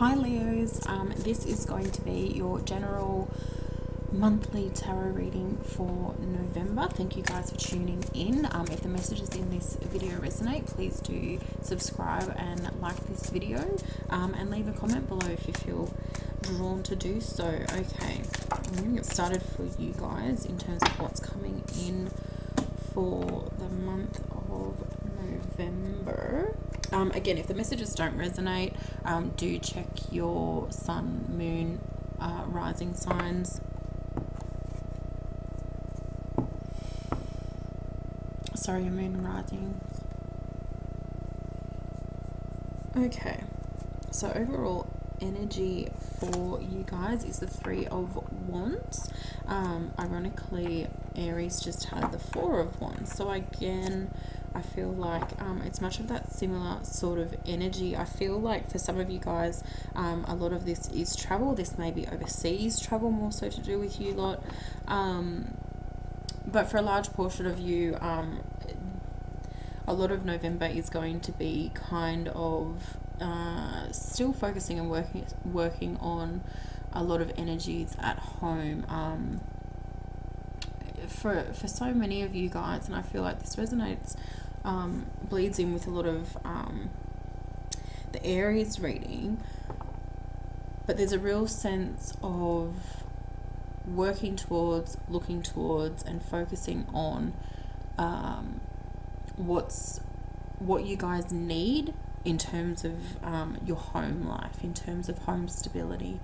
Hi Leos, this is going to be your general monthly tarot reading for November. Thank you guys for tuning in. If the messages in this video resonate, please do subscribe and like this video, and leave a comment below if you feel drawn to do so. Okay, I'm going to get started for you guys in terms of what's coming in for the month of November. Again, if the messages don't resonate, do check your sun, moon, rising signs. Sorry, your moon and rising. Okay, so overall energy for you guys is the Three of Wands. Ironically, Aries just had the Four of Wands. So again, I feel like it's much of that similar sort of energy. I feel like for some of you guys, a lot of this is travel. This may be overseas travel, more so to do with you lot. But for a large portion of you, a lot of November is going to be kind of still focusing and working on a lot of energies at home. For so many of you guys, and I feel like this resonates, bleeds in with a lot of the Aries reading, but there's a real sense of working towards, looking towards, and focusing on what you guys need in terms of your home life, in terms of home stability,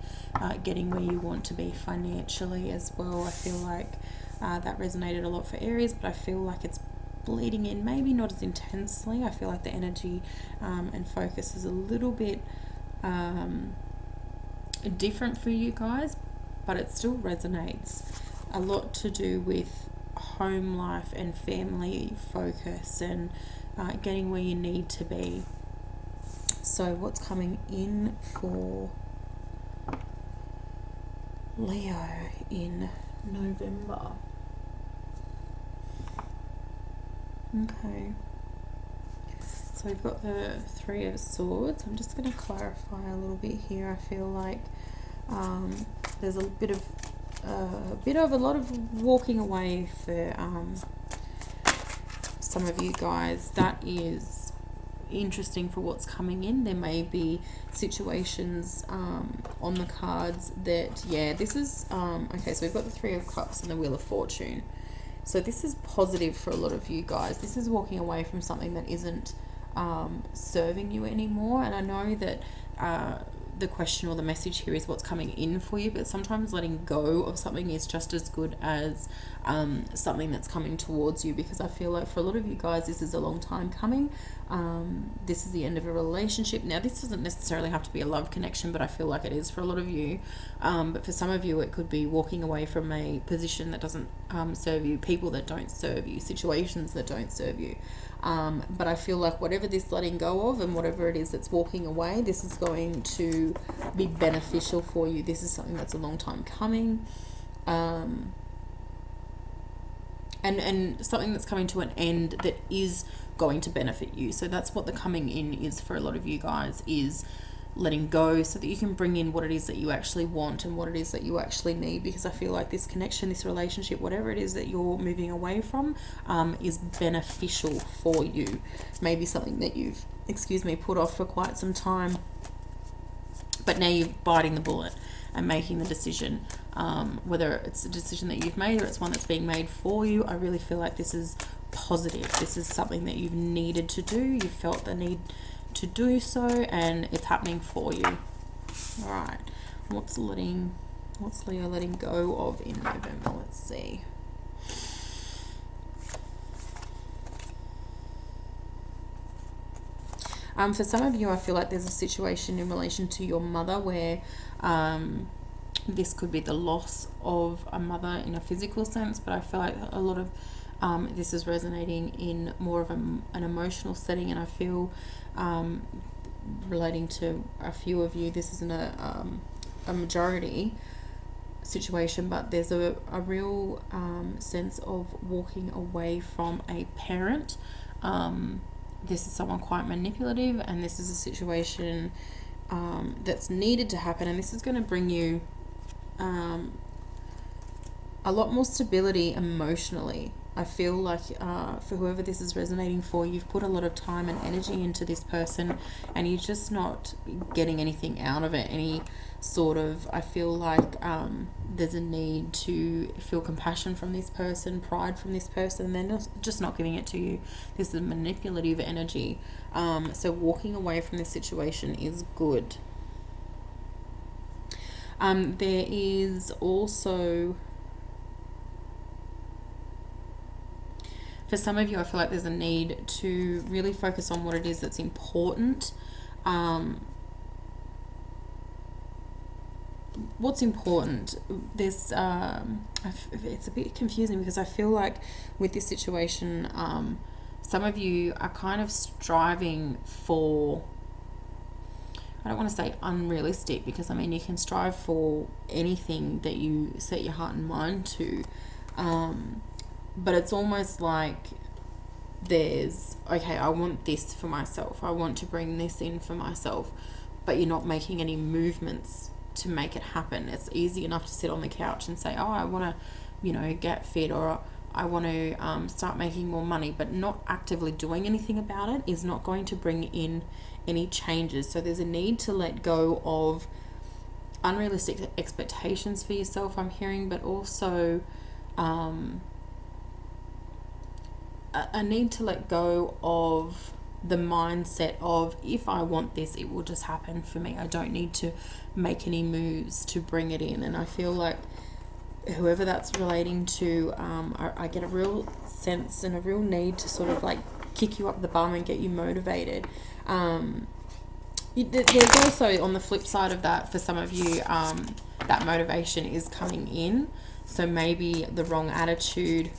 getting where you want to be financially as well. I feel like that resonated a lot for Aries, but I feel like it's bleeding in, maybe not as intensely. I feel like the energy and focus is a little bit different for you guys, but it still resonates. A lot to do with home life and family focus and getting where you need to be. So what's coming in for Leo in November? Okay, so we've got the Three of Swords. I'm just going to clarify a little bit here. I feel like there's a lot of walking away for some of you guys. That is interesting for what's coming in. There may be situations on the cards that, yeah, this is okay, so we've got the Three of Cups and the Wheel of Fortune. So this is positive for a lot of you guys. This is walking away from something that isn't serving you anymore. And I know that the question or the message here is what's coming in for you, but sometimes letting go of something is just as good as something that's coming towards you, because I feel like for a lot of you guys, this is a long time coming. This is the end of a relationship. Now, this doesn't necessarily have to be a love connection, but I feel like it is for a lot of you. But for some of you, it could be walking away from a position that doesn't serve you, people that don't serve you, situations that don't serve you. But I feel like whatever this letting go of and whatever it is that's walking away, this is going to be beneficial for you. This is something that's a long time coming. And something that's coming to an end that is going to benefit you. So that's what the coming in is for a lot of you guys, is letting go so that you can bring in what it is that you actually want and what it is that you actually need, because I feel like this connection, this relationship, whatever it is that you're moving away from, is beneficial for you. Maybe something that you've, put off for quite some time, but now you're biting the bullet and making the decision, whether it's a decision that you've made or it's one that's being made for you. I really feel like this is positive. This is something that you've needed to do. You felt the need to do so, and it's happening for you. All right, what's Leo letting go of in November? Let's see. For some of you, I feel like there's a situation in relation to your mother where this could be the loss of a mother in a physical sense, but I feel like a lot of this is resonating in more of an emotional setting, and I feel relating to a few of you, this isn't a majority situation, but there's a real sense of walking away from a parent. This is someone quite manipulative, and this is a situation that's needed to happen, and this is going to bring you a lot more stability emotionally. I feel like for whoever this is resonating for, you've put a lot of time and energy into this person and you're just not getting anything out of it. Any sort of, I feel like there's a need to feel compassion from this person, pride from this person, and they're just not giving it to you. This is manipulative energy. So walking away from this situation is good. There is also, for some of you, I feel like there's a need to really focus on what it is that's important. What's important? There's, it's a bit confusing because I feel like with this situation, some of you are kind of striving for, I don't want to say unrealistic, because I mean, you can strive for anything that you set your heart and mind to. But it's almost like there's, okay, I want this for myself. I want to bring this in for myself. But you're not making any movements to make it happen. It's easy enough to sit on the couch and say, oh, I want to, get fit, or I want to start making more money. But not actively doing anything about it is not going to bring in any changes. So there's a need to let go of unrealistic expectations for yourself, I'm hearing, but also a need to let go of the mindset of, if I want this, it will just happen for me. I don't need to make any moves to bring it in. And I feel like whoever that's relating to, I get a real sense and a real need to sort of like kick you up the bum and get you motivated. There's also, on the flip side of that, for some of you, that motivation is coming in. So maybe the wrong attitude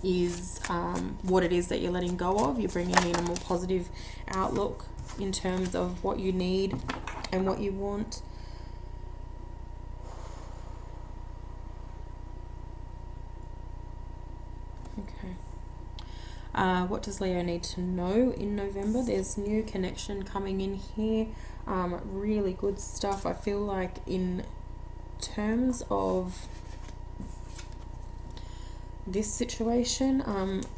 is what it is that you're letting go of. You're bringing in a more positive outlook in terms of what you need and what you want. Okay. What does Leo need to know in November? There's new connection coming in here. Really good stuff. I feel like in terms of this situation,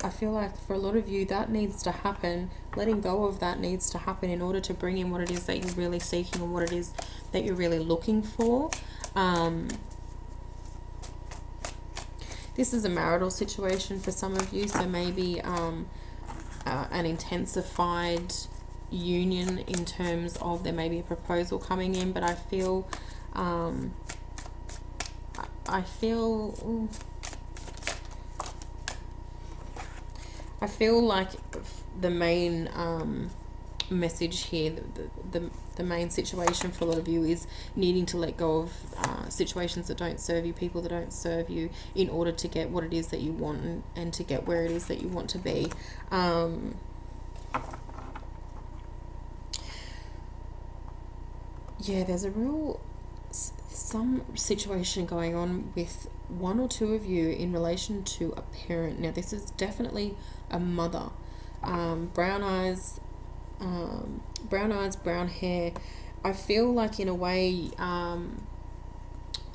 I feel like for a lot of you that needs to happen. Letting go of that needs to happen in order to bring in what it is that you're really seeking and what it is that you're really looking for. This is a marital situation for some of you, so maybe an intensified union in terms of there may be a proposal coming in, but I feel like the main message here, the main situation for a lot of you is needing to let go of situations that don't serve you, people that don't serve you, in order to get what it is that you want and to get where it is that you want to be. Yeah, there's a real some situation going on with one or two of you in relation to a parent. Now, this is definitely a mother. Brown eyes, brown hair. I feel like in a way,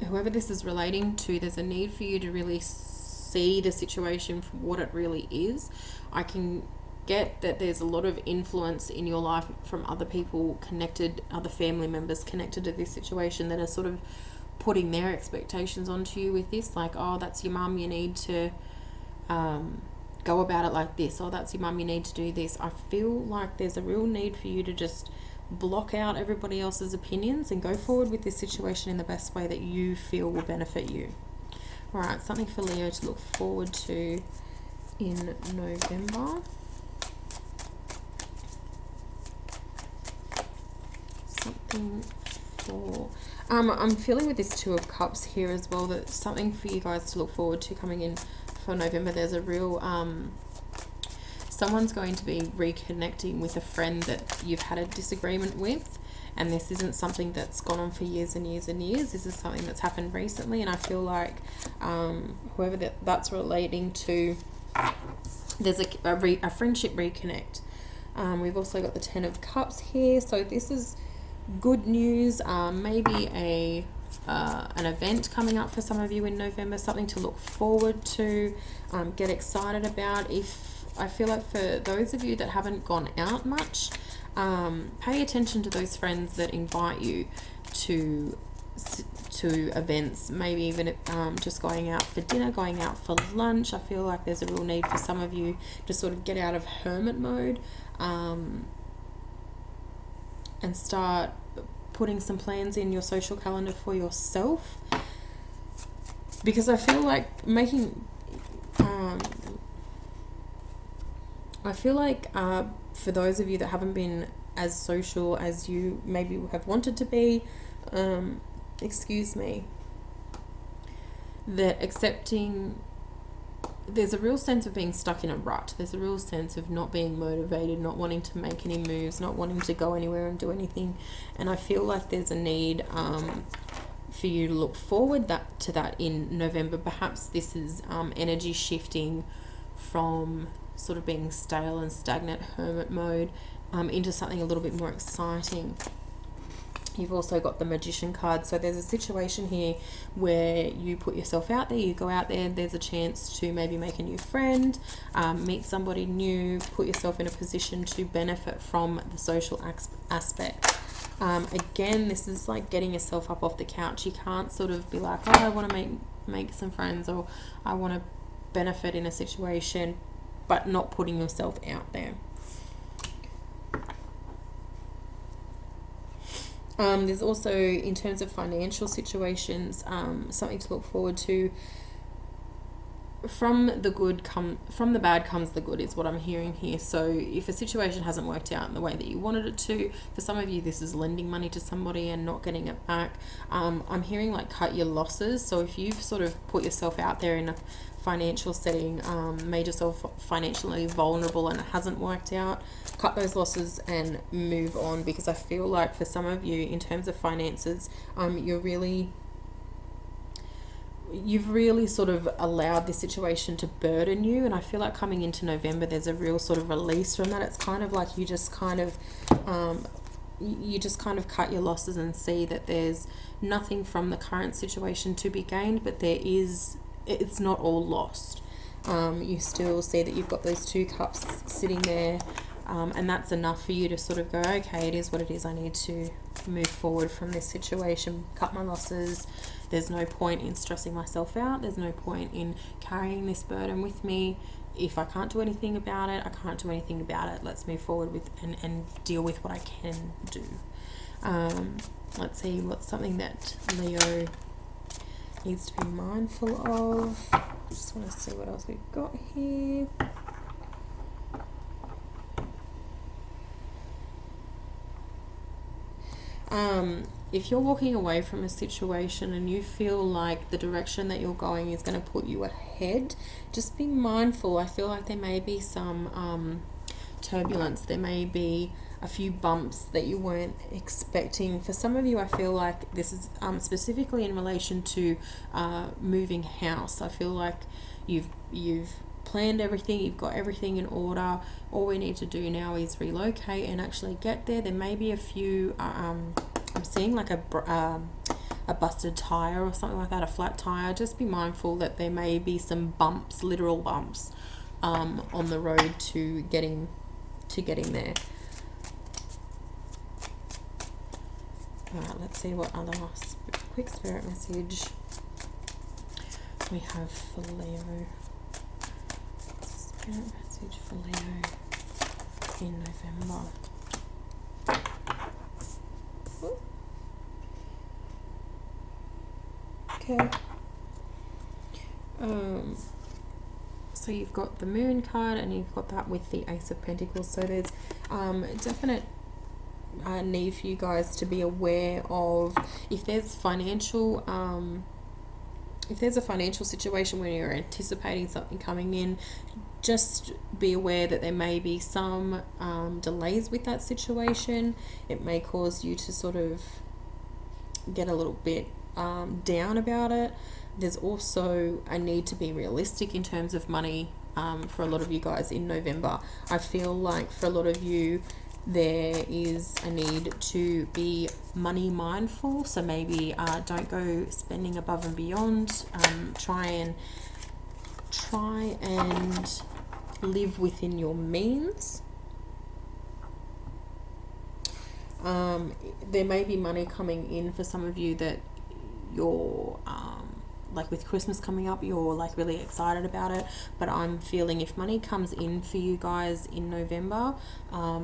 whoever this is relating to, there's a need for you to really see the situation for what it really is. I can get that there's a lot of influence in your life from other people connected, other family members connected to this situation, that are sort of putting their expectations onto you with this, like, oh, that's your mum, you need to go about it like this, or that's your mum, you need to do this. I feel like there's a real need for you to just block out everybody else's opinions and go forward with this situation in the best way that you feel will benefit you. All right, something for Leo to look forward to in November. Something for... I'm feeling with this Two of Cups here as well, that something for you guys to look forward to coming in for November. There's a real... someone's going to be reconnecting with a friend that you've had a disagreement with, and this isn't something that's gone on for years and years and years. This is something that's happened recently, and I feel like whoever that's relating to, there's a friendship reconnect. We've also got the Ten of Cups here, so this is good news, maybe an event coming up for some of you in November, something to look forward to, get excited about. If I feel like for those of you that haven't gone out much, pay attention to those friends that invite you to events, maybe even just going out for dinner, going out for lunch. I feel like there's a real need for some of you to sort of get out of hermit mode, and start putting some plans in your social calendar for yourself, because I feel like for those of you that haven't been as social as you maybe have wanted to be, that accepting, there's a real sense of being stuck in a rut. There's a real sense of not being motivated, not wanting to make any moves, not wanting to go anywhere and do anything. And I feel like there's a need for you to look forward to that in November. Perhaps this is energy shifting from sort of being stale and stagnant hermit mode into something a little bit more exciting. You've also got the Magician card. So there's a situation here where you put yourself out there, you go out there, there's a chance to maybe make a new friend, meet somebody new, put yourself in a position to benefit from the social aspect. Again, this is like getting yourself up off the couch. You can't sort of be like, oh, I want to make some friends, or I want to benefit in a situation, but not putting yourself out there. There's also, in terms of financial situations, something to look forward to. From the bad comes the good, is what I'm hearing here. So if a situation hasn't worked out in the way that you wanted it to, for some of you this is lending money to somebody and not getting it back. I'm hearing like cut your losses. So if you've sort of put yourself out there in a financial setting, made yourself financially vulnerable and it hasn't worked out, cut those losses and move on, because I feel like for some of you in terms of finances, you've really sort of allowed this situation to burden you, and I feel like coming into November there's a real sort of release from that. It's kind of like you just kind of cut your losses and see that there's nothing from the current situation to be gained, but it's not all lost. You still see that you've got those 2 cups sitting there, and that's enough for you to sort of go, okay, it is what it is. I need to move forward from this situation, cut my losses. There's no point in stressing myself out. There's no point in carrying this burden with me. If I can't do anything about it, I can't do anything about it. Let's move forward with and deal with what I can do. Let's see what's something that Leo needs to be mindful of. Just want to see what else we've got here. If you're walking away from a situation and you feel like the direction that you're going is going to put you ahead, just be mindful. I feel like there may be some turbulence. There may be a few bumps that you weren't expecting. For some of you, I feel like this is specifically in relation to moving house. I feel like you've planned everything, you've got everything in order. All we need to do now is relocate and actually get there. There may be a few I'm seeing like a busted tire or something like that, a flat tire. Just be mindful that there may be some bumps, literal bumps, on the road to getting there. Alright, let's see what other quick spirit message we have for Leo. Spirit message for Leo in November. Ooh. Okay. So you've got the Moon card and you've got that with the Ace of Pentacles. So there's definite need for you guys to be aware of if there's a financial situation where you're anticipating something coming in. Just be aware that there may be some delays with that situation. It may cause you to sort of get a little bit down about it. There's also a need to be realistic in terms of money for a lot of you guys in November. I feel like for a lot of you, there is a need to be money mindful. So maybe don't go spending above and beyond. Try and live within your means. There may be money coming in for some of you that you're like with Christmas coming up, you're like really excited about it. But I'm feeling if money comes in for you guys in November,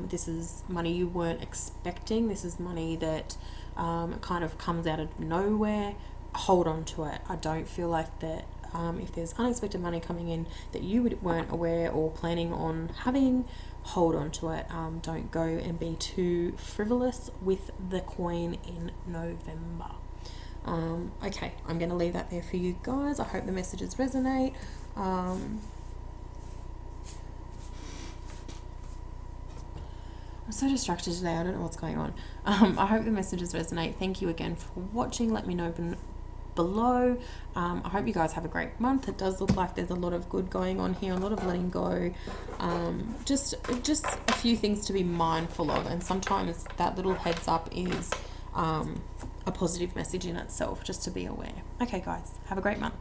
this is money you weren't expecting. This is money that kind of comes out of nowhere. Hold on to it. I don't feel like that. If there's unexpected money coming in that you weren't aware or planning on having, hold on to it. Don't go and be too frivolous with the coin in November. Okay, I'm going to leave that there for you guys. I hope the messages resonate. I'm so distracted today. I don't know what's going on. I hope the messages resonate. Thank you again for watching. Let me know below. I hope you guys have a great month. It does look like there's a lot of good going on here, a lot of letting go. Just a few things to be mindful of, and sometimes that little heads up is a positive message in itself, just to be aware. Okay guys, have a great month.